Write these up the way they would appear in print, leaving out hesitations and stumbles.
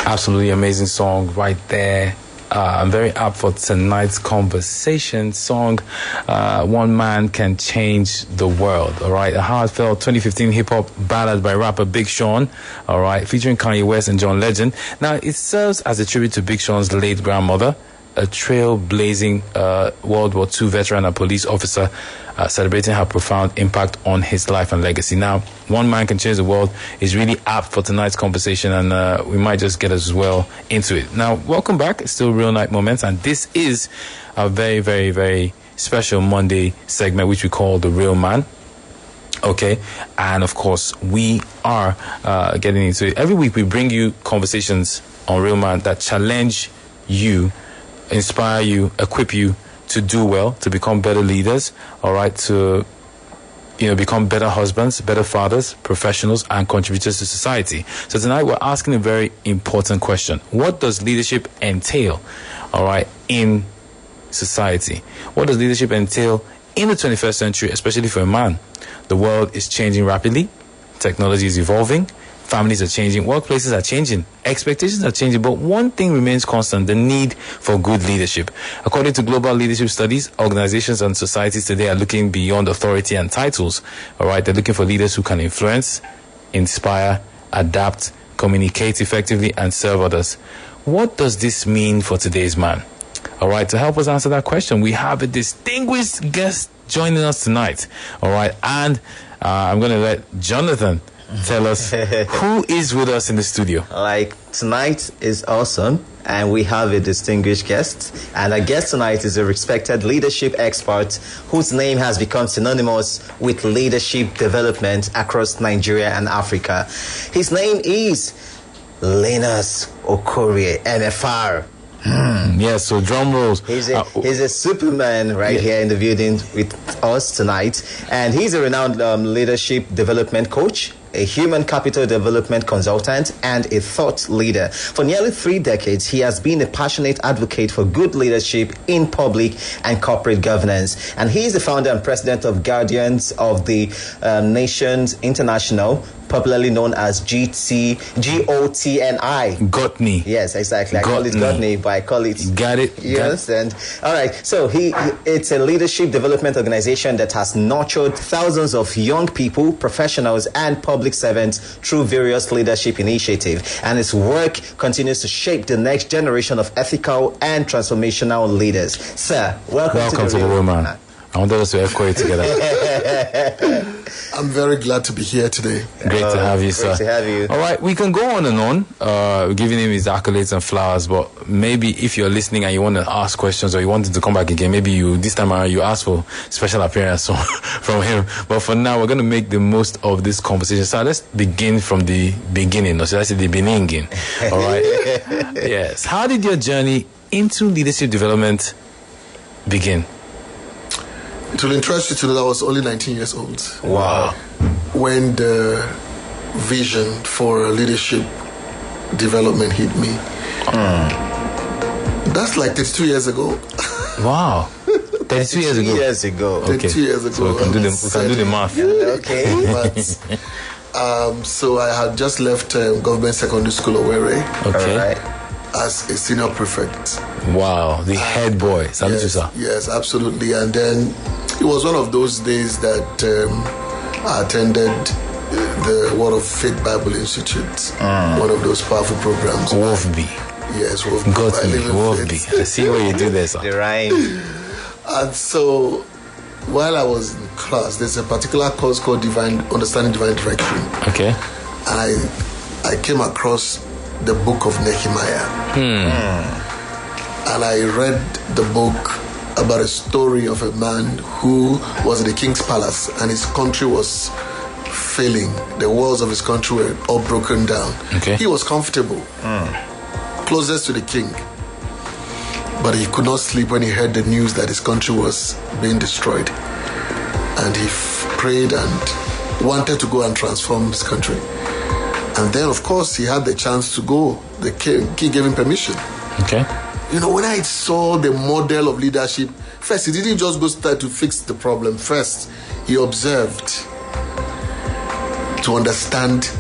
Absolutely amazing song right there. I'm very up for tonight's conversation song. One Man Can Change the World. All right, a heartfelt 2015 hip-hop ballad by rapper Big Sean. All right, featuring Kanye West and John Legend. Now, it serves as a tribute to Big Sean's late grandmother, a trailblazing World War II veteran and police officer, celebrating her profound impact on his life and legacy. Now, One Man Can Change the World is really apt for tonight's conversation, and we might just get as well into it. Now, welcome back. It's still Real Night Moments, and this is a very, very, very special Monday segment, which we call The Real Man. Okay, and of course, we are getting into it. Every week, we bring you conversations on Real Man that challenge you, inspire you, equip you to do well, to become better leaders, all right, to become better husbands, better fathers, professionals, and contributors to society. So tonight we're asking a very important question. What does leadership entail, all right, in society? What does leadership entail in the 21st century, especially for a man? The world is changing rapidly. Technology is evolving. Families are changing, workplaces are changing, expectations are changing, but one thing remains constant: the need for good leadership. According to global leadership studies, organizations and societies today are looking beyond authority and titles. All right, they're looking for leaders who can influence, inspire, adapt, communicate effectively, and serve others. What does this mean for today's man? All right, to help us answer that question, we have a distinguished guest joining us tonight. All right, and I'm going to let Jonathan tell us who is with us in the studio. Like, tonight is awesome, and we have a distinguished guest. And our guest tonight is a respected leadership expert whose name has become synonymous with leadership development across Nigeria and Africa. His name is Linus Okorie, MFR. Yes, so drum rolls. He's a superman here in the building with us tonight. And he's a renowned leadership development coach, a human capital development consultant, and a thought leader. For nearly 3 decades, he has been a passionate advocate for good leadership in public and corporate governance. And he is the founder and president of Guardians of the Nations International, popularly known as GOTNI. Gotni. Yes, exactly. I call it Gotni, but I call it... Got it. You understand? All right. So it's a leadership development organization that has nurtured thousands of young people, professionals, and public servants through various leadership initiatives. And its work continues to shape the next generation of ethical and transformational leaders. Sir, welcome to the Real Man. I wanted us to echo it together. I'm very glad to be here today. Great to have you, sir. Great to have you. All right, we can go on and on, giving him his accolades and flowers, but maybe if you're listening and you want to ask questions or you wanted to come back again, maybe this time around you ask for special appearance from him. But for now, we're going to make the most of this conversation. So let's begin from the beginning, or should I say the beginning? All right? Yes. How did your journey into leadership development begin? It will interest you to know that I was only 19 years old. Wow. When the vision for leadership development hit me. That's like 32 years ago. Wow. 32 years ago. 32 years ago. Okay. 32 years ago. So we can do the math. Okay. But, so I had just left government secondary school Owerri. Okay. All right. As a senior prefect. Wow, the head boy. Salute you, sir. Yes, absolutely. And then it was one of those days that I attended the Word of Faith Bible Institute, one of those powerful programs. Wolfby. Yes, Wolfby. Got me, Wolfby. I see what you do there, sir. The rhyme. And so, while I was in class, there's a particular course called Understanding Divine Direction. Okay. And I came across the book of Nehemiah. And I read the book about a story of a man who was in the king's palace and his country was failing. The walls of his country were all broken down. Okay. He was comfortable, closest to the king. But he could not sleep when he heard the news that his country was being destroyed. And he prayed and wanted to go and transform his country. And then, of course, he had the chance to go. The king gave him permission. Okay. You know, when I saw the model of leadership, first, he didn't just go start to fix the problem. First, he observed to understand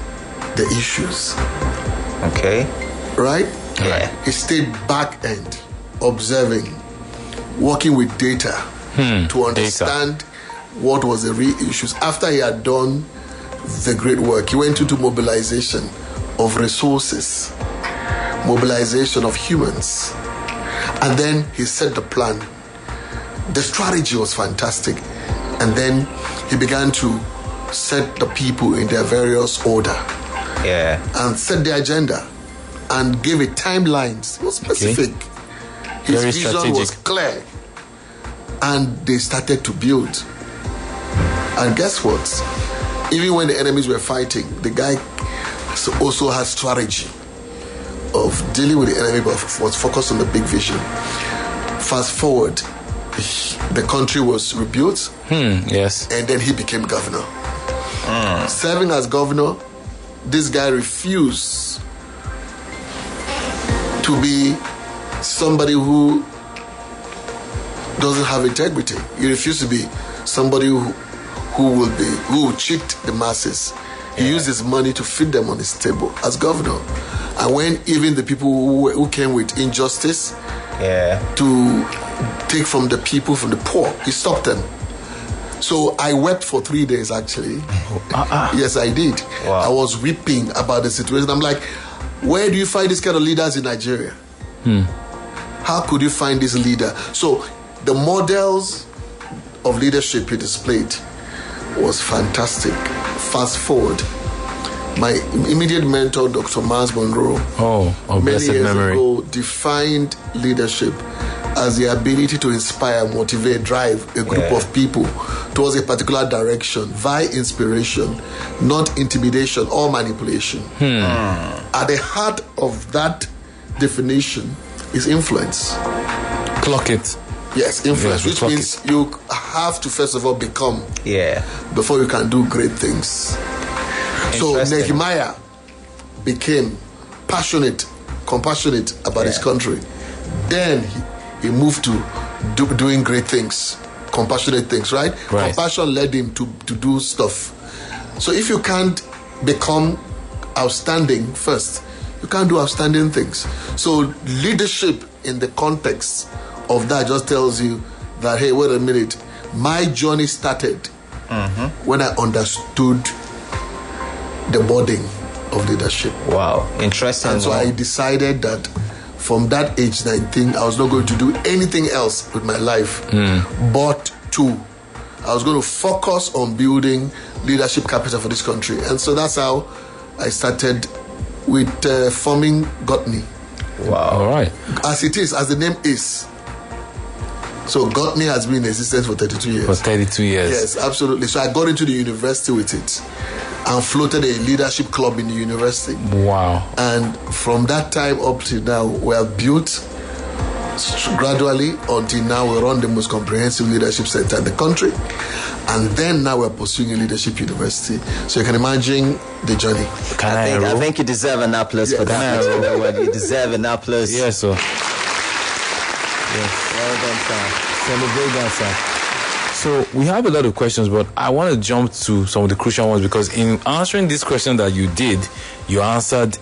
the issues. Okay. right? Yeah. He stayed back end, observing, working with data to understand what was the real issues. After he had done the great work, he went into mobilization of resources, mobilization of humans, and then he set the plan. The strategy was fantastic, and then he began to set the people in their various order, and set the agenda, and gave it timelines. It was specific. His Very vision strategic. was clear, and they started to build. And guess what? Even when the enemies were fighting, the guy also had strategy of dealing with the enemy, but was focused on the big vision. Fast forward, the country was rebuilt, Yes. and then he became governor. Serving as governor, this guy refused to be somebody who doesn't have integrity. He refused to be somebody who will cheat the masses. He used his money to feed them on his table as governor. And when even the people who came with injustice to take from the people, from the poor, he stopped them. So I wept for 3 days, actually. Yes, I did. Wow. I was weeping about the situation. I'm like, where do you find this kind of leaders in Nigeria? How could you find this leader? So the models of leadership he displayed was fantastic. Fast forward, my immediate mentor, Dr. Miles Monroe, Of many blessed years memory. ago, defined leadership as the ability to inspire, motivate, drive a group of people towards a particular direction via inspiration, not intimidation or manipulation. At the heart of that definition is influence. Clock it. Yes, influence, Yes, which clock means you have to first of all become Yeah. before you can do great things. So Interesting. Nehemiah became compassionate about his country. Then he moved to doing great things, compassionate things, right? Right. Compassion led him to do stuff. So if you can't become outstanding first, you can't do outstanding things. So leadership in the context of that just tells you that, hey, wait a minute, my journey started when I understood the burden of leadership. Wow. Interesting. And so I decided that from that age 19, I was not going to do anything else with my life but I was going to focus on building leadership capital for this country. And so that's how I started with forming Gotney. Wow. All right. As it is, as the name is. So Gotney has been in existence for 32 years. For 32 years. Yes, absolutely. So I got into the university with it and floated a leadership club in the university. Wow. And from that time up to now, we have built gradually until now we run the most comprehensive leadership center in the country. And then now we're pursuing a leadership university. So you can imagine the journey. Can I I enroll? think you deserve an applause for that. Can I Word. You deserve an applause. Yes, sir. Well done, sir. Celebrate that, sir. So we have a lot of questions, but I want to jump to some of the crucial ones because in answering this question that you did, you answered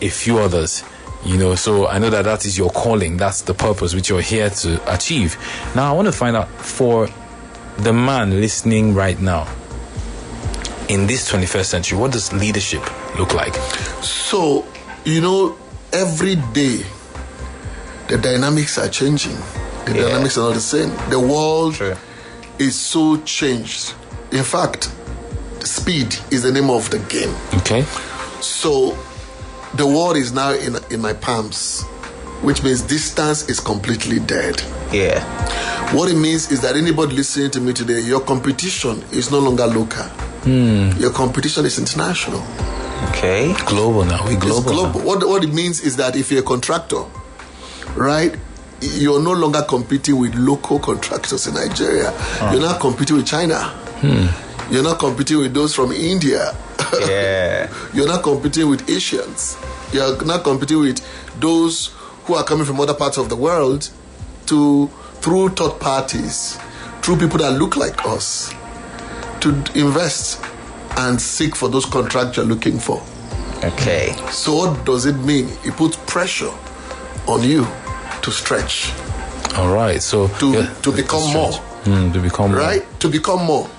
a few others. You know, so I know that that is your calling. That's the purpose which you're here to achieve. Now, I want to find out for the man listening right now, in this 21st century, what does leadership look like? So, you know, every day the dynamics are changing. The dynamics are not the same. The world is so changed. In fact, speed is the name of the game. Okay. So the world is now in my palms, which means distance is completely dead. Yeah. What it means is that anybody listening to me today, your competition is no longer local. Your competition is international. Okay. Global now. We global. It's global. What it means is that if you're a contractor, right, you're no longer competing with local contractors in Nigeria. You're not competing with China. You're not competing with those from India. Yeah. You're not competing with Asians. You're not competing with those who are coming from other parts of the world through third parties, through people that look like us, to invest and seek for those contracts you're looking for. Okay. So what does it mean? It puts pressure on you to stretch. All right. So to become more. To become more. Right? To become more.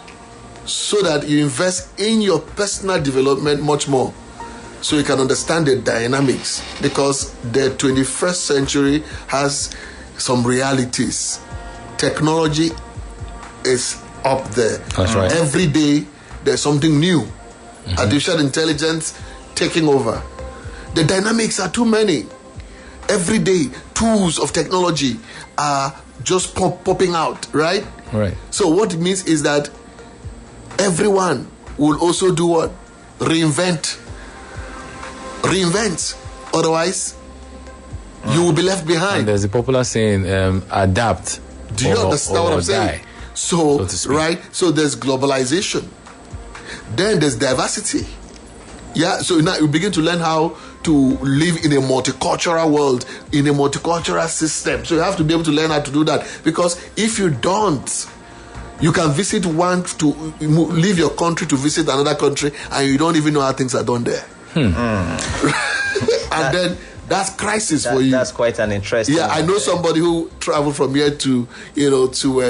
So that you invest in your personal development much more. So you can understand the dynamics. Because the 21st century has some realities. Technology is up there. That's right. Every day there's something new. Artificial intelligence taking over. The dynamics are too many. Every day, tools of technology are just popping out, right? Right. So what it means is that everyone will also do what? Reinvent. Otherwise, you will be left behind. And there's a popular saying, adapt. Do you understand what I'm saying? Die, so to speak. right? So there's globalization. Then there's diversity. Yeah, so now you begin to learn how to live in a multicultural world, in a multicultural system. So you have to be able to learn how to do that. Because if you don't, you can leave your country to visit another country and you don't even know how things are done there. And then that's crisis for you. That's quite an interesting. Yeah, I know somebody who traveled from here to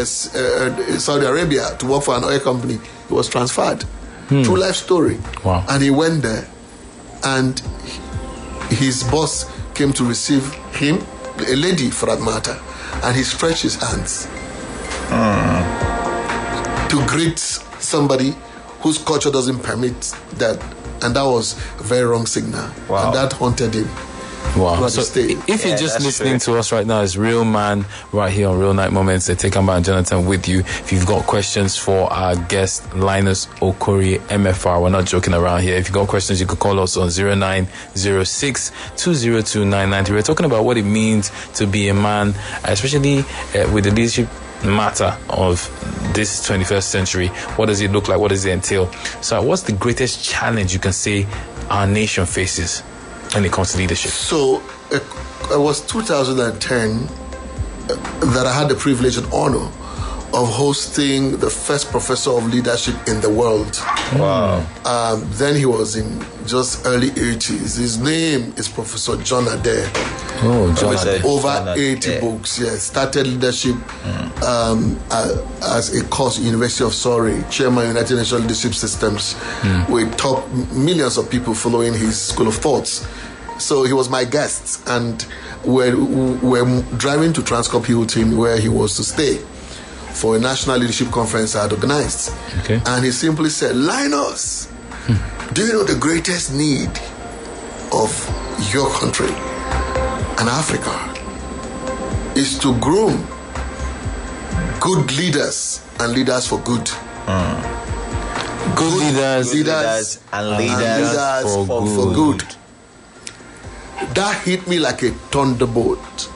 Saudi Arabia to work for an oil company. He was transferred. True life story. Wow. And he went there, and his boss came to receive him, a lady for that matter, and he stretched his hands to greet somebody whose culture doesn't permit that, and that was a very wrong signal. Wow. And that haunted him. Wow. So if you're just listening to us right now, it's Real Man right here on Real Night Moments. They take Amba and Jonathan with you. If you've got questions for our guest, Linus Okorie, MFR, we're not joking around here. If you've got questions, you could call us on 0906 202 990. We're talking about what it means to be a man, especially with the leadership matter of this 21st century. What does it look like? What does it entail? So what's the greatest challenge you can say our nation faces when it comes to leadership? So it was 2010 that I had the privilege and honor of hosting the first professor of leadership in the world. Wow. Then he was in just early 80s. His name is Professor John Adair. Oh, John Adair. Over 80 books, yes. Started leadership as a course, University of Surrey, chairman United Nations Leadership Systems, with top millions of people following his school of thoughts. So he was my guest, and we're driving to Transcorp Hilton, where he was to stay for a national leadership conference I had organized. Okay. And he simply said, Linus, do you know the greatest need of your country and Africa is to groom good leaders and leaders for good. Good leaders and leaders for good. That hit me like a thunderbolt.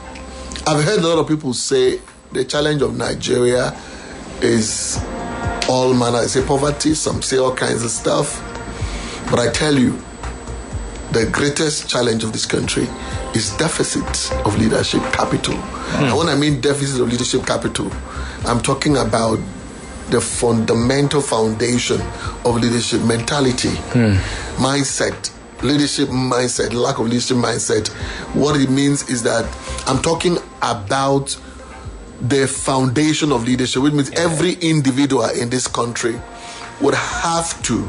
I've heard a lot of people say the challenge of Nigeria is all manner. I say poverty, some say all kinds of stuff. But I tell you, the greatest challenge of this country is deficit of leadership capital. And when I mean deficit of leadership capital, I'm talking about the fundamental foundation of leadership mentality, mindset, leadership mindset, lack of leadership mindset. What it means is that I'm talking about the foundation of leadership, which means every individual in this country would have to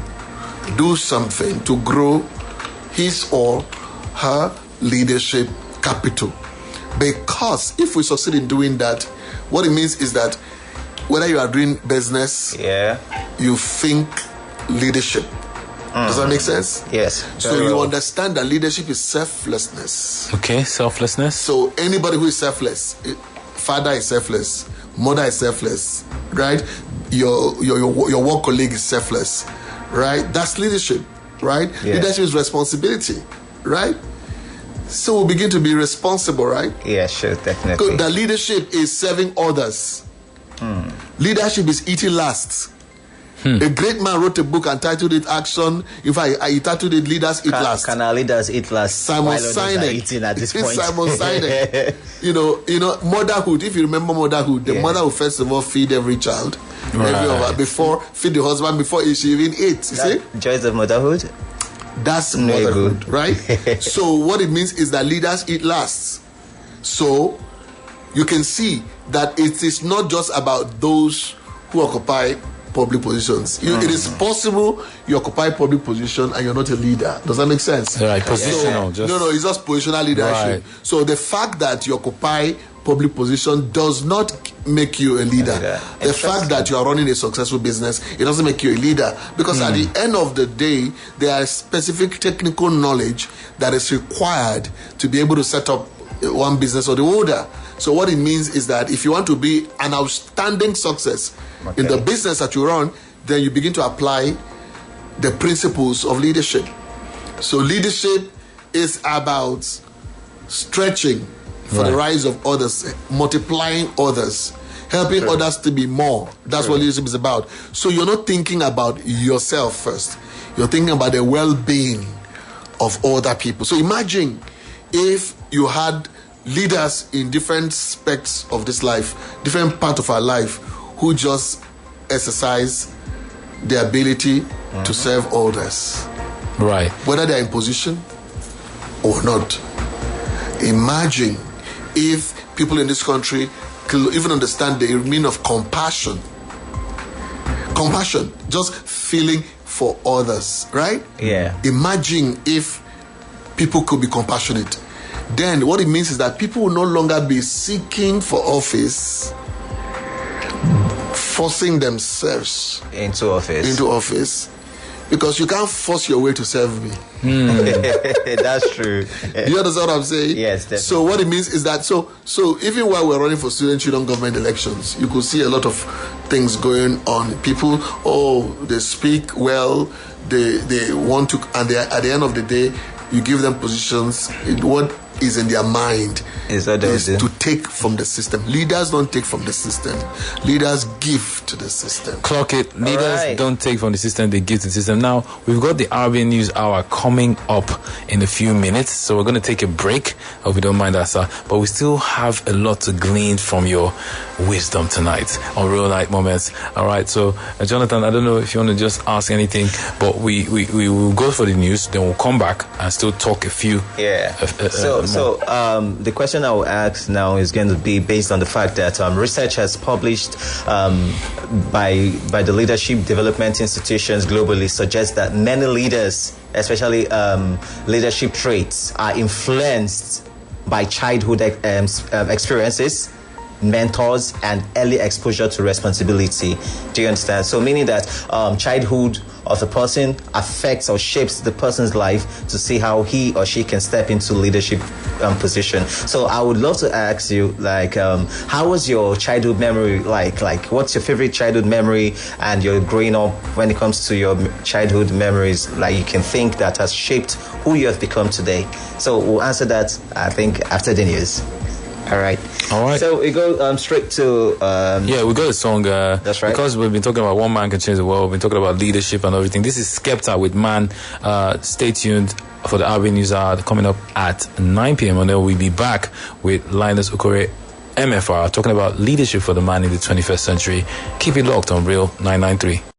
do something to grow his or her leadership capital. Because if we succeed in doing that, what it means is that whether you are doing business, you think leadership. Does that make sense? Yes. So you understand that leadership is selflessness. Okay, selflessness. So anybody who is selfless, father is selfless, mother is selfless, right? Your work colleague is selfless, right? That's leadership, right? Yeah. Leadership is responsibility, right? So we begin to be responsible, right? Yeah, sure, definitely. So the leadership is serving others. Leadership is eating last. A great man wrote a book and titled it Action. In fact, he titled it Leaders Eat Last. Can our leaders eat last? Simon Sinek. Eating at this point. Simon Sinek. you know, motherhood. If you remember motherhood, the mother will first of all feed every child, Right. before feed the husband before she even eats. You see? Joys of motherhood. That's No, motherhood, good. right? So what it means is that leaders eat last. So you can see that it is not just about those who occupy public positions. It is possible you occupy public position and you're not a leader. Does that make sense? Right, positional. No, it's just positional leadership. Right. So the fact that you occupy public position does not make you a leader. The fact that you are running a successful business, it doesn't make you a leader. Because at the end of the day, there are specific technical knowledge that is required to be able to set up one business or the other. So what it means is that if you want to be an outstanding success in the business that you run, then you begin to apply the principles of leadership. So leadership is about stretching for the rise of others, multiplying others, helping others to be more. That's what leadership is about. So you're not thinking about yourself first. You're thinking about the well-being of other people. So imagine if you had leaders in different specs of this life, different part of our life, who just exercise the ability to serve others. Right. Whether they're in position or not. Imagine if people in this country could even understand the meaning of compassion. Compassion, just feeling for others, right? Yeah. Imagine if people could be compassionate. Then what it means is that people will no longer be seeking for office, forcing themselves Into office. Because you can't force your way to serve me. That's true. You understand what I'm saying? Yes, definitely. So what it means is that so even while we're running for student union government elections, you could see a lot of things going on. People, they speak well, they want to, and they, at the end of the day, you give them positions. What is in their mind is to take from the system. Leaders don't take from the system. Leaders give to the system. Clock it. Leaders don't take from the system, they give to the system. Now, we've got the RBN News Hour coming up in a few minutes, so we're going to take a break. Hope you don't mind that, sir. But we still have a lot to glean from your wisdom tonight on Real Life Moments. All right, so Jonathan, I don't know if you want to just ask anything, but we will go for the news, then we'll come back and still talk a few. Yeah. So the question I will ask now is going to be based on the fact that research has published by the leadership development institutions globally suggests that many leaders, especially leadership traits, are influenced by childhood experiences, mentors, and early exposure to responsibility. Do you understand? So meaning that childhood of a person affects or shapes the person's life to see how he or she can step into leadership position. So I would love to ask you, like, how was your childhood memory like? Like, what's your favorite childhood memory and your growing up when it comes to your childhood memories, like you can think that has shaped who you have become today? So we'll answer that, I think, after the news. All right. So we go straight to... we got a song. That's right. Because we've been talking about one man can change the world. We've been talking about leadership and everything. This is Skepta with Man. Stay tuned for the RB News Hour coming up at 9 p.m. And then we'll be back with Linus Okorie, MFR, talking about leadership for the man in the 21st century. Keep it locked on Real 993.